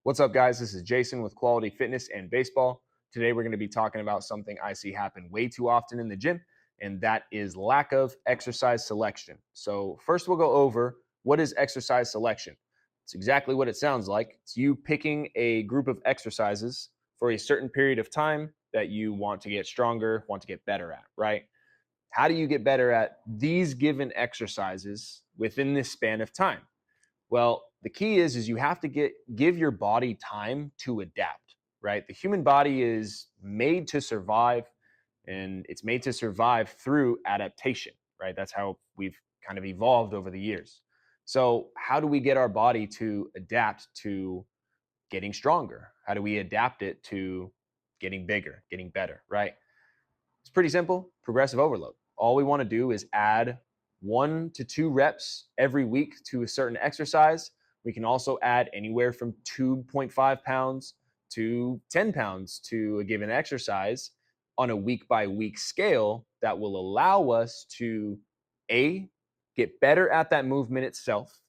What's up, guys? This is Jason with Quality Fitness and Baseball. Today, we're going to be talking about something I see happen way too often in the gym, and that is lack of exercise selection. So, first, we'll go over what is exercise selection. It's exactly what it sounds like. It's you picking a group of exercises for a certain period of time that you want to get stronger, want to get better at, right? How do you get better at these given exercises within this span of time? Well, the key is you have to give your body time to adapt, right? The human body is made to survive, and it's made to survive through adaptation, right? That's how we've kind of evolved over the years. So, how do we get our body to adapt to getting stronger? How do we adapt it to getting bigger, getting better, right? It's pretty simple, progressive overload. All we want to do is add 1 to 2 reps every week to a certain exercise. We can also add anywhere from 2.5 pounds to 10 pounds to a given exercise on a week by week scale that will allow us to A, get better at that movement itself,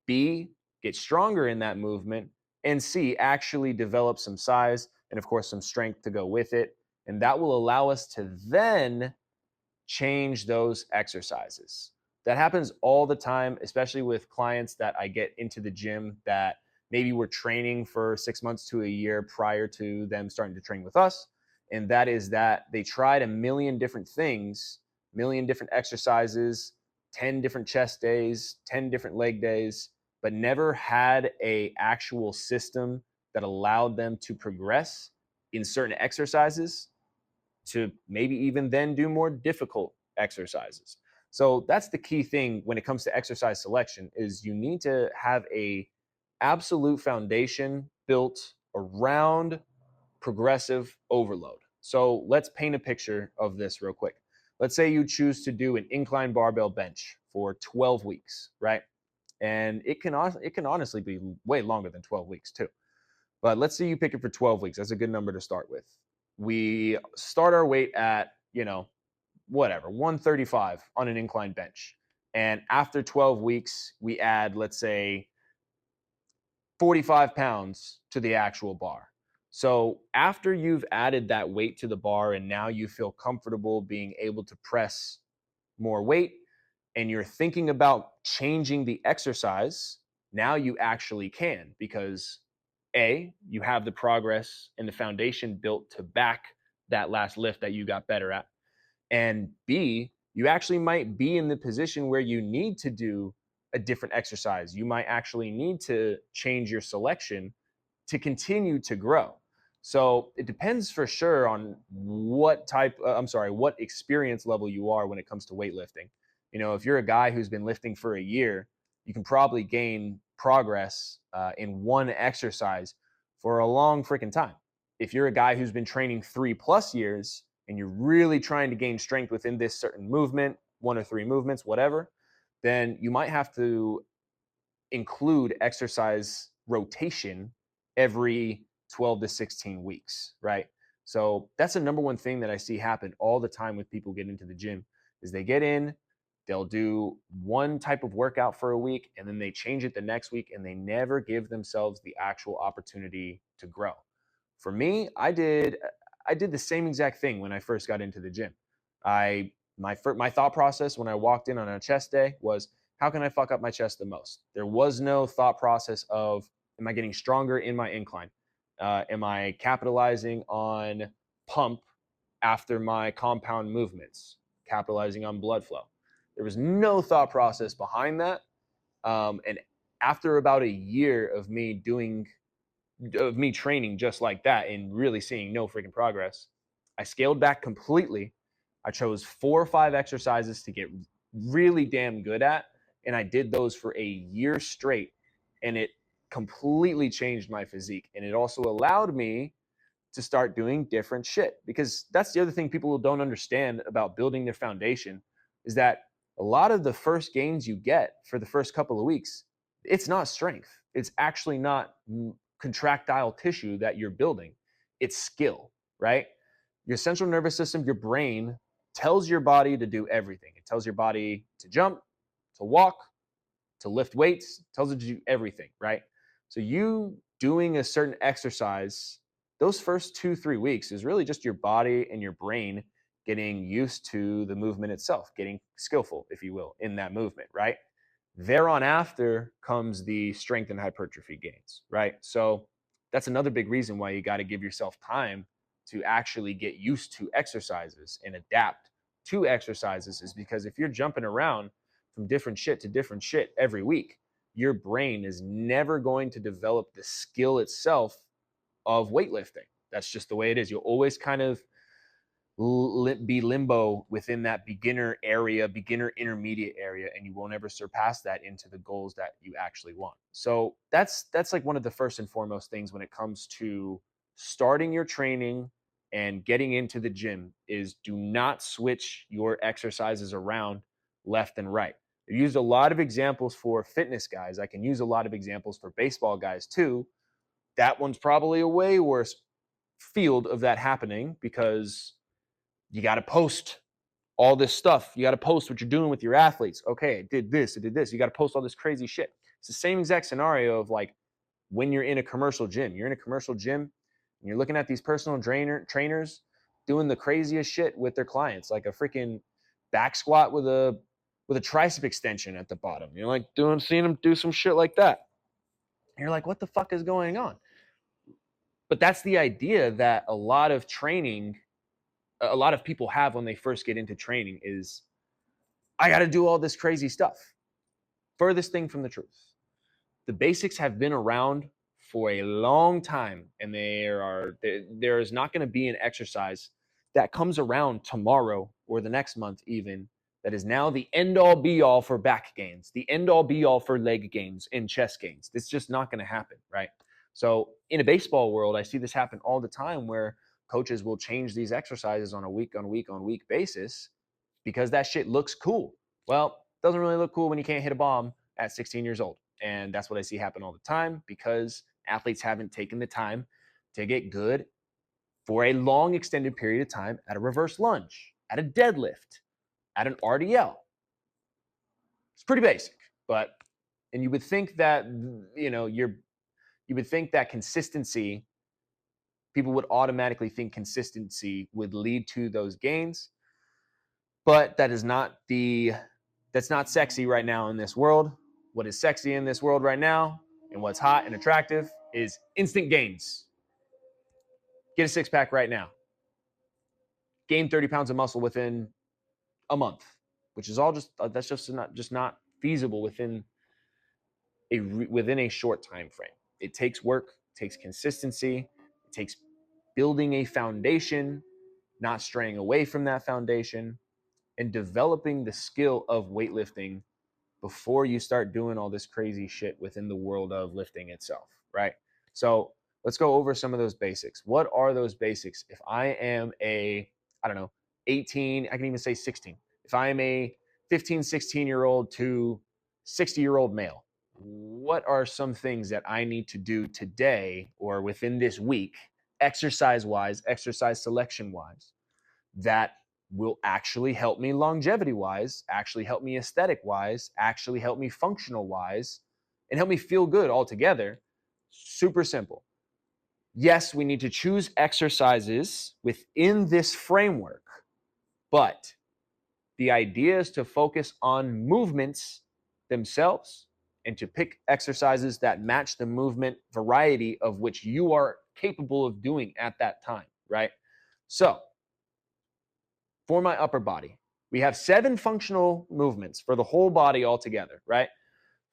B, get stronger in that movement, and C, actually develop some size and, of course, some strength to go with it. And that will allow us to then change those exercises. That happens all the time, especially with clients that I get into the gym that maybe were training for 6 months to a year prior to them starting to train with us. And that is that they tried a million different things, million different exercises, 10 different chest days, 10 different leg days, but never had a actual system that allowed them to progress in certain exercises to maybe even then do more difficult exercises. So that's the key thing when it comes to exercise selection is you need to have a absolute foundation built around progressive overload. So let's paint a picture of this real quick. Let's say you choose to do an incline barbell bench for 12 weeks, right? And it can honestly be way longer than 12 weeks too. But let's say you pick it for 12 weeks. That's a good number to start with. We start our weight at, whatever, 135 on an incline bench. And after 12 weeks, we add, let's say, 45 pounds to the actual bar. So after you've added that weight to the bar and now you feel comfortable being able to press more weight and you're thinking about changing the exercise, now you actually can because A, you have the progress and the foundation built to back that last lift that you got better at. And B, you actually might be in the position where you need to do a different exercise. You might actually need to change your selection to continue to grow. So it depends for sure on what experience level you are when it comes to weightlifting. If you're a guy who's been lifting for a year, you can probably gain progress in one exercise for a long freaking time. If you're a guy who's been training 3+ years and you're really trying to gain strength within this certain movement, 1 or 3 movements, whatever, then you might have to include exercise rotation every 12 to 16 weeks, right? So that's the number one thing that I see happen all the time with people getting into the gym is they get in, they'll do one type of workout for a week and then they change it the next week and they never give themselves the actual opportunity to grow. For me, I did the same exact thing when I first got into the gym. My thought process when I walked in on a chest day was, how can I fuck up my chest the most? There was no thought process of, am I getting stronger in my incline? Am I capitalizing on pump after my compound movements? Capitalizing on blood flow? There was no thought process behind that. And after about a year of me training just like that and really seeing no freaking progress, I scaled back completely. I chose 4 or 5 exercises to get really damn good at, and I did those for a year straight, and it completely changed my physique. And it also allowed me to start doing different shit because that's the other thing people don't understand about building their foundation is that a lot of the first gains you get for the first couple of weeks, it's not strength. It's actually not contractile tissue that you're building. It's skill, right? Your central nervous system, your brain tells your body to do everything. It tells your body to jump, to walk, to lift weights, tells it to do everything, right? So you doing a certain exercise, those first 2, 3 weeks is really just your body and your brain getting used to the movement itself, getting skillful, if you will, in that movement, right? Thereon after comes the strength and hypertrophy gains, right? So that's another big reason why you got to give yourself time to actually get used to exercises and adapt to exercises, is because if you're jumping around from different shit to different shit every week, your brain is never going to develop the skill itself of weightlifting. That's just the way it is. You'll always kind of be limbo within that beginner area, beginner intermediate area, and you won't ever surpass that into the goals that you actually want. So that's like one of the first and foremost things when it comes to starting your training and getting into the gym, is do not switch your exercises around left and right. I used a lot of examples for fitness guys. I can use a lot of examples for baseball guys too. That one's probably a way worse field of that happening, because you got to post all this stuff. You got to post what you're doing with your athletes. Okay, I did this, I did this. You got to post all this crazy shit. It's the same exact scenario of like when you're in a commercial gym. You're in a commercial gym and you're looking at these personal trainers doing the craziest shit with their clients, like a freaking back squat with a tricep extension at the bottom. You're like seeing them do some shit like that. And you're like, what the fuck is going on? But that's the idea that a lot of people have when they first get into training, is I got to do all this crazy stuff. Furthest thing from the truth. The basics have been around for a long time, and there is not going to be an exercise that comes around tomorrow or the next month even that is now the end all be all for back gains, the end all be all for leg gains and chest gains. It's just not going to happen, right? So in a baseball world, I see this happen all the time, where coaches will change these exercises on a week basis because that shit looks cool. Well, it doesn't really look cool when you can't hit a bomb at 16 years old. And that's what I see happen all the time, because athletes haven't taken the time to get good for a long extended period of time at a reverse lunge, at a deadlift, at an RDL. It's pretty basic, but and you would think that you would think that consistency, people would automatically think consistency would lead to those gains, but that's not sexy right now in this world. What is sexy in this world right now, and what's hot and attractive, is instant gains. Get a six pack right now. Gain 30 pounds of muscle within a month, which is all that's just not feasible within a short time frame. It takes work, it takes consistency, it takes building a foundation, not straying away from that foundation, and developing the skill of weightlifting before you start doing all this crazy shit within the world of lifting itself, right? So let's go over some of those basics. What are those basics? If I am I don't know, 18, I can even say 16. If I am a 15, 16-year-old to 60-year-old male, what are some things that I need to do today or within this week, exercise-wise, exercise selection-wise, that will actually help me longevity wise, actually help me aesthetic wise, actually help me functional wise, and help me feel good altogether? Super simple. Yes, we need to choose exercises within this framework, but the idea is to focus on movements themselves and to pick exercises that match the movement variety of which you are capable of doing at that time, right? So, for my upper body, we have 7 functional movements for the whole body altogether, right?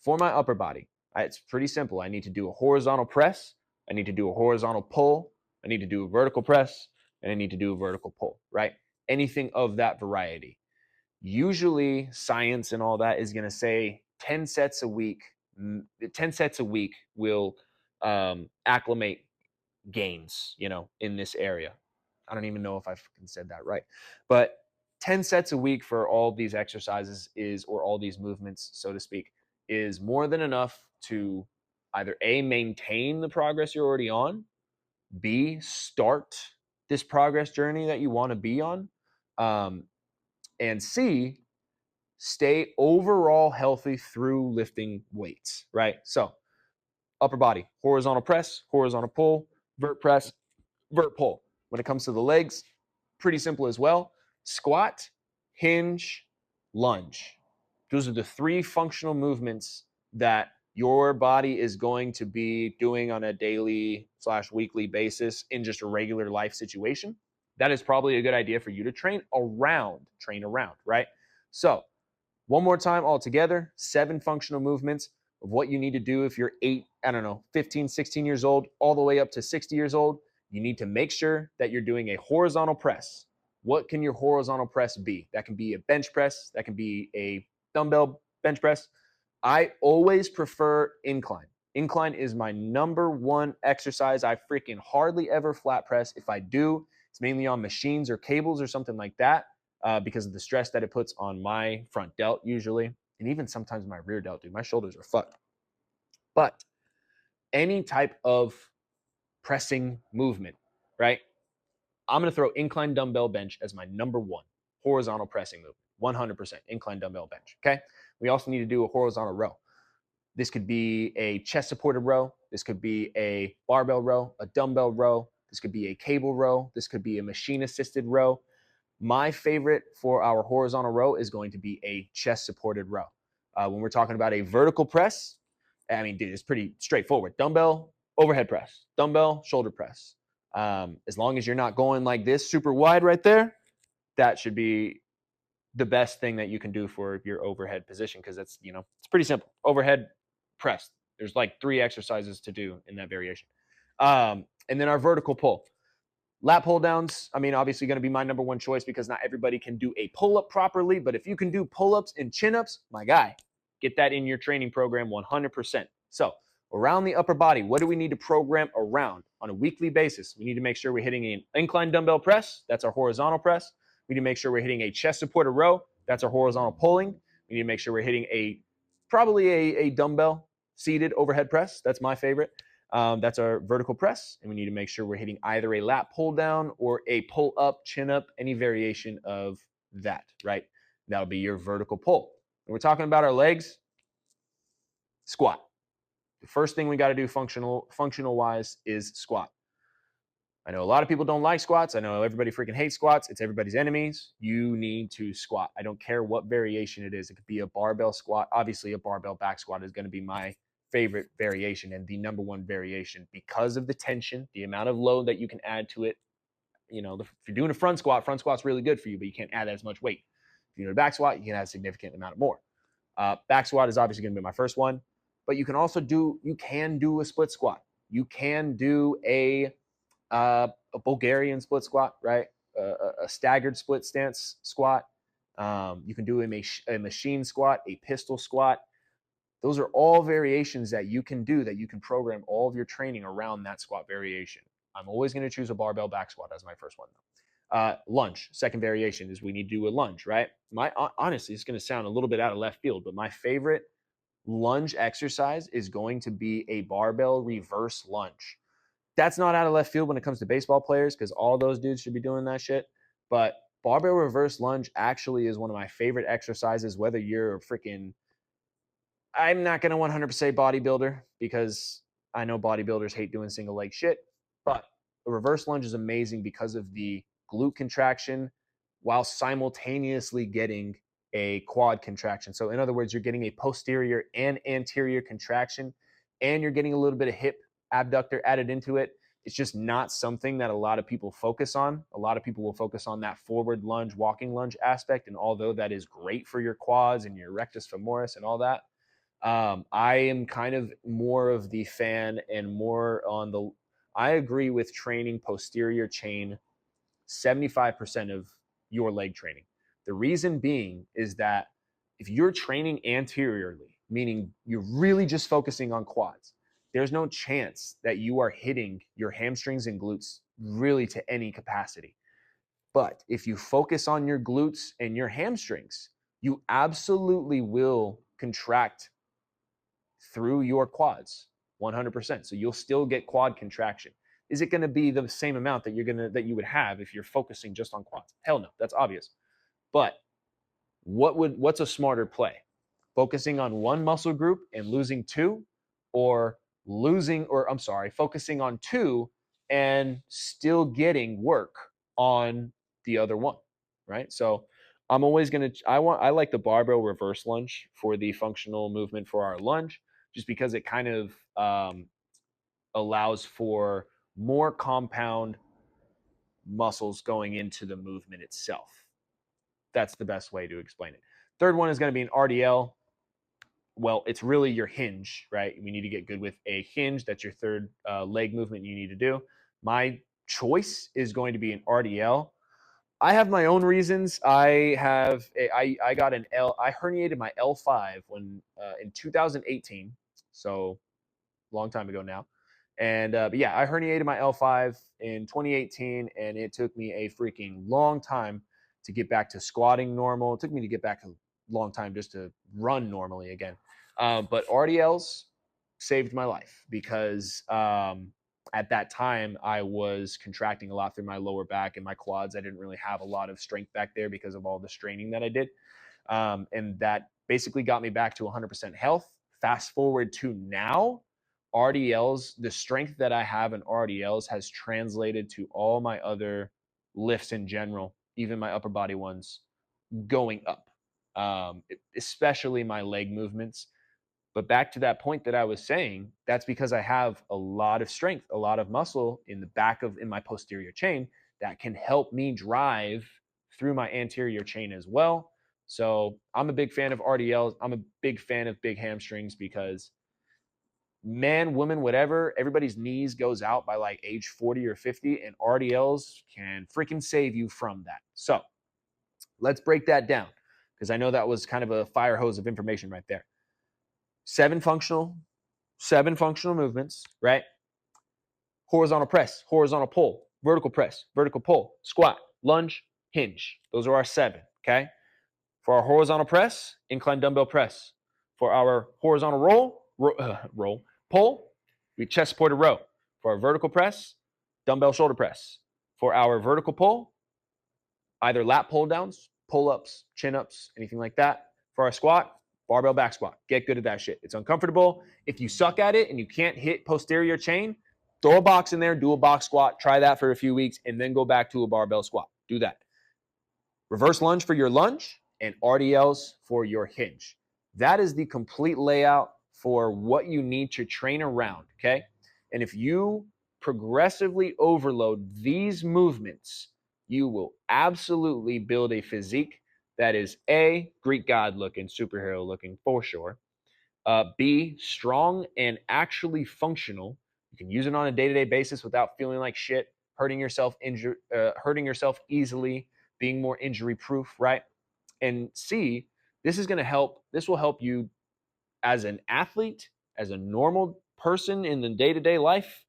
For my upper body, it's pretty simple. I need to do a horizontal press, I need to do a horizontal pull, I need to do a vertical press, and I need to do a vertical pull, right? Anything of that variety. Usually, science and all that is going to say 10 sets a week. 10 sets a week will acclimate gains, in this area. I don't even know if I fucking said that right, but 10 sets a week for all these exercises or all these movements, so to speak, is more than enough to either A, maintain the progress you're already on, B, start this progress journey that you want to be on, and C, stay overall healthy through lifting weights, right? So Upper body, horizontal press, horizontal pull, vert press, vert pull. When it comes to the legs, pretty simple as well. Squat, hinge, lunge. Those are the three functional movements that your body is going to be doing on a daily / weekly basis in just a regular life situation. That is probably a good idea for you to train around, right? So one more time all together, 7 functional movements of what you need to do if you're 15, 16 years old, all the way up to 60 years old. You need to make sure that you're doing a horizontal press. What can your horizontal press be? That can be a bench press. That can be a dumbbell bench press. I always prefer incline. Incline is my number one exercise. I freaking hardly ever flat press. If I do, it's mainly on machines or cables or something like that because of the stress that it puts on my front delt usually, and even sometimes my rear delt, dude. My shoulders are fucked. But any type of pressing movement, right? I'm going to throw incline dumbbell bench as my number one horizontal pressing movement. 100% incline dumbbell bench. Okay. We also need to do a horizontal row. This could be a chest supported row. This could be a barbell row, a dumbbell row. This could be a cable row. This could be a machine assisted row. My favorite for our horizontal row is going to be a chest supported row. When we're talking about a vertical press, I mean, dude, it's pretty straightforward. Dumbbell, overhead press, dumbbell, shoulder press. As long as you're not going like this super wide right there, that should be the best thing that you can do for your overhead position because it's pretty simple. Overhead press. There's like 3 exercises to do in that variation. And then our vertical pull. Lat pull downs, I mean, obviously going to be my number one choice because not everybody can do a pull up properly. But if you can do pull ups and chin ups, my guy, get that in your training program 100%. So, around the upper body, what do we need to program around on a weekly basis? We need to make sure we're hitting an incline dumbbell press. That's our horizontal press. We need to make sure we're hitting a chest supported row. That's our horizontal pulling. We need to make sure we're hitting probably a dumbbell seated overhead press. That's my favorite. That's our vertical press, and we need to make sure we're hitting either a lat pull down or a pull up, chin up, any variation of that, right? That'll be your vertical pull. When we're talking about our legs, squat. The first thing we got to do functional wise is squat. I know a lot of people don't like squats. I know everybody freaking hates squats. It's everybody's enemies. You need to squat. I don't care what variation it is. It could be a barbell squat. Obviously, a barbell back squat is going to be my favorite variation and the number one variation because of the tension, the amount of load that you can add to it. If you're doing a front squat's really good for you, but you can't add as much weight. If you're doing a back squat, you can add a significant amount more. Back squat is obviously going to be my first one, but you can do a split squat. You can do a Bulgarian split squat, right? A staggered split stance squat. You can do a machine squat, a pistol squat. Those are all variations that you can do that you can program all of your training around that squat variation. I'm always going to choose a barbell back squat as my first one, though. Lunge, second variation is we need to do a lunge, right? Honestly, it's going to sound a little bit out of left field, but my favorite lunge exercise is going to be a barbell reverse lunge. That's not out of left field when it comes to baseball players because all those dudes should be doing that shit. But barbell reverse lunge actually is one of my favorite exercises, whether you're a freaking, I'm not going to 100% say bodybuilder because I know bodybuilders hate doing single leg shit, but a reverse lunge is amazing because of the glute contraction while simultaneously getting a quad contraction. So in other words, you're getting a posterior and anterior contraction and you're getting a little bit of hip abductor added into it. It's just not something that a lot of people focus on. A lot of people will focus on that forward lunge, walking lunge aspect. And although that is great for your quads and your rectus femoris and all that, I am kind of more of the fan and more on the, I agree with training posterior chain 75% of your leg training. The reason being is that if you're training anteriorly, meaning you're really just focusing on quads, there's no chance that you are hitting your hamstrings and glutes really to any capacity. But if you focus on your glutes and your hamstrings, you absolutely will contract through your quads 100%. So you'll still get quad contraction. Is it going to be the same amount that you would have if you're focusing just on quads? Hell no, that's obvious. But what's a smarter play? Focusing on one muscle group and losing 2, or focusing on two and still getting work on the other one, right? So I'm always going to, I like the barbell reverse lunge for the functional movement for our lunge, just because it kind of allows for more compound muscles going into the movement itself. That's the best way to explain it. Third one is going to be an RDL. Well, it's really your hinge, right? We need to get good with a hinge. That's your third leg movement you need to do. My choice is going to be an RDL. I have my own reasons. I got an I herniated my L5 when in 2018, so long time ago now. And but yeah, I herniated my L5 in 2018, and it took me a freaking long time to get back to squatting normal. It took me to get back a long time just to run normally again. But RDLs saved my life because at that time I was contracting a lot through my lower back and my quads. I didn't really have a lot of strength back there because of all the straining that I did. And that basically got me back to 100% health. Fast forward to now, RDLs, the strength that I have in RDLs has translated to all my other lifts in general, even my upper body ones, going up, especially my leg movements. But back to that point that I was saying, that's because I have a lot of strength, a lot of muscle in the back of in my posterior chain that can help me drive through my anterior chain as well. So I'm a big fan of RDLs. I'm a big fan of big hamstrings because man, woman, whatever, everybody's knees goes out by like age 40 or 50, and RDLs can freaking save you from that. So let's break that down because I know that was kind of a fire hose of information right there. Seven functional movements, right? Horizontal press, horizontal pull, vertical press, vertical pull, squat, lunge, hinge. Those are our seven, okay? For our horizontal press, incline dumbbell press. For our horizontal pull, we chest supported row. For our vertical press, dumbbell shoulder press. For our vertical pull, either lat pull downs, pull ups, chin ups, anything like that. For our squat, barbell back squat. Get good at that shit. It's uncomfortable. If you suck at it and you can't hit posterior chain, throw a box in there, do a box squat, try that for a few weeks, and then go back to a barbell squat. Do that. Reverse lunge for your lunge and RDLs for your hinge. That is the complete layout for what you need to train around, okay? And if you progressively overload these movements, you will absolutely build a physique that is A, Greek god looking, superhero looking for sure. B, strong and actually functional. You can use it on a day-to-day basis without feeling like shit, hurting yourself easily, being more injury proof, right? And C, this will help you as an athlete, as a normal person in the day-to-day life.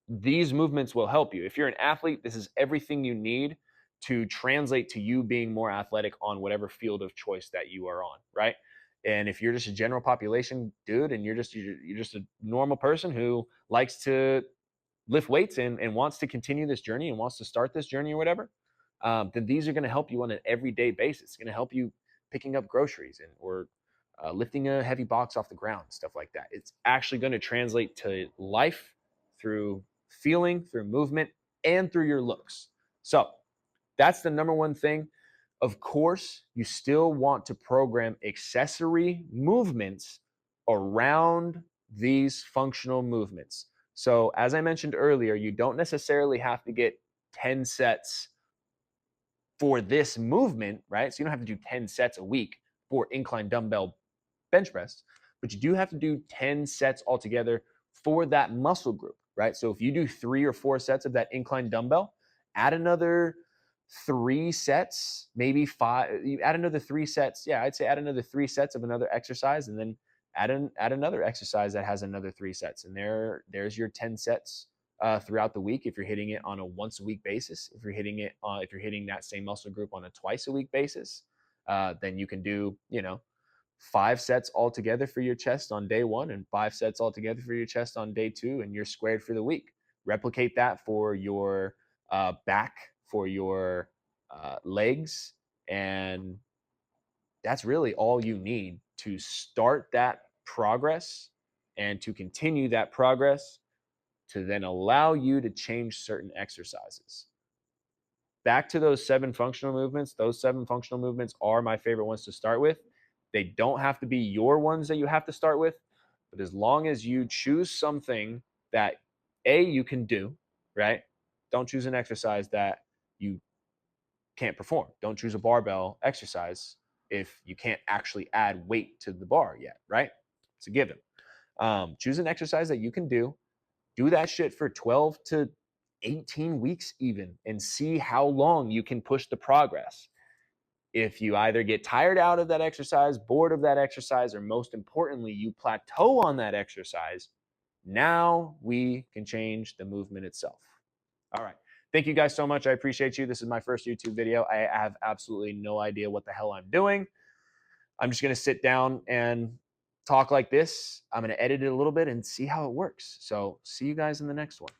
These movements will help you. If you're an athlete, this is everything you need to translate to you being more athletic on whatever field of choice that you are on, right? And if you're just a general population dude and you're just a normal person who likes to lift weights and wants to continue this journey and wants to start this journey or whatever, then these are going to help you on an everyday basis. It's going to help you picking up groceries or lifting a heavy box off the ground, stuff like that. It's actually going to translate to life through feeling, through movement, and through your looks. So that's the number one thing. Of course, you still want to program accessory movements around these functional movements. So, as I mentioned earlier, you don't necessarily have to get 10 sets for this movement, right? So, you don't have to do 10 sets a week for incline dumbbell bench press, but you do have to do 10 sets altogether for that muscle group, right? So, if you do 3 or 4 sets of that incline dumbbell, add another 3 sets, maybe 5. You add another 3 sets. Yeah, I'd say add another 3 sets of another exercise, and then add another exercise that has another 3 sets, and there's your 10 sets throughout the week. If you're hitting it on a once a week basis, if you're hitting that same muscle group on a twice a week basis, then you can do 5 sets altogether for your chest on day 1 and 5 sets altogether for your chest on day 2, and you're squared for the week. Replicate that for your back, for your legs, and that's really all you need to start that progress and to continue that progress to then allow you to change certain exercises. Back to those 7 functional movements. Those 7 functional movements are my favorite ones to start with. They don't have to be your ones that you have to start with, but as long as you choose something that you can do, right? Don't choose an exercise that you can't perform. Don't choose a barbell exercise if you can't actually add weight to the bar yet, right? It's a given. Choose an exercise that you can do that shit for 12 to 18 weeks even, and see how long you can push the progress. If you either get tired out of that exercise, bored of that exercise, or most importantly, you plateau on that exercise, now we can change the movement itself. All right. Thank you guys so much. I appreciate you. This is my first YouTube video. I have absolutely no idea what the hell I'm doing. I'm just going to sit down and talk like this. I'm going to edit it a little bit and see how it works. So see you guys in the next one.